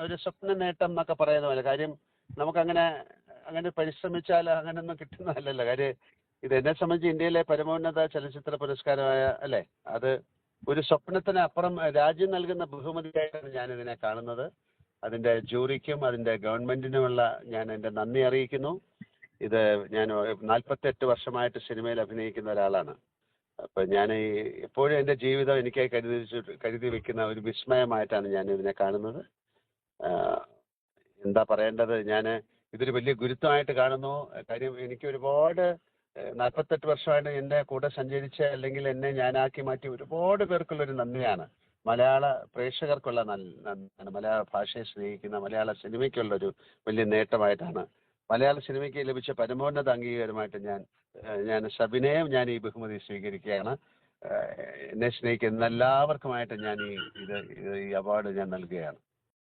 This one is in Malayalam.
ഒരു സ്വപ്ന നേട്ടം എന്നൊക്കെ പറയുന്ന പോലെ. കാര്യം നമുക്കങ്ങനെ അങ്ങനെ പരിശ്രമിച്ചാൽ അങ്ങനെയൊന്നും കിട്ടുന്നതല്ലല്ലോ. കാര്യം ഇത് എന്നെ സംബന്ധിച്ച് ഇന്ത്യയിലെ പരമോന്നത ചലച്ചിത്ര പുരസ്കാരമായ അല്ലേ, അത് ഒരു സ്വപ്നത്തിന് അപ്പുറം രാജ്യം നൽകുന്ന ബഹുമതിയായിട്ടാണ് ഞാനിതിനെ കാണുന്നത്. അതിൻ്റെ ജൂറിക്കും അതിൻ്റെ ഗവൺമെൻറ്റിനുമുള്ള ഞാൻ എൻ്റെ നന്ദി അറിയിക്കുന്നു. ഇത് ഞാൻ 48 വർഷമായിട്ട് സിനിമയിൽ അഭിനയിക്കുന്ന ഒരാളാണ്. അപ്പം ഞാൻ എപ്പോഴും എൻ്റെ ജീവിതം എനിക്കായി കരുതി വെക്കുന്ന ഒരു വിസ്മയമായിട്ടാണ് ഞാൻ ഇതിനെ കാണുന്നത്. എന്താ പറയേണ്ടത്, ഞാൻ ഇതൊരു വലിയ ഗുരുത്വമായിട്ട് കാണുന്നു. കാര്യം എനിക്ക് ഒരുപാട് 48 വർഷമായിട്ട് എൻ്റെ കൂടെ സഞ്ചരിച്ച അല്ലെങ്കിൽ എന്നെ ഞാനാക്കി മാറ്റി ഒരുപാട് പേർക്കുള്ളൊരു നന്ദിയാണ്. മലയാള പ്രേക്ഷകർക്കുള്ള നന്ദിയാണ്. മലയാള ഭാഷയെ സ്നേഹിക്കുന്ന മലയാള സിനിമയ്ക്കുള്ളൊരു വലിയ നേട്ടമായിട്ടാണ്, മലയാള സിനിമയ്ക്ക് ലഭിച്ച പരമോന്നത അംഗീകാരമായിട്ട് ഞാൻ സവിനയം ഞാൻ ഈ ബഹുമതി സ്വീകരിക്കുകയാണ്. എന്നെ സ്നേഹിക്കുന്ന എല്ലാവർക്കുമായിട്ട് ഞാൻ ഈ അവാർഡ് ഞാൻ നൽകുകയാണ്.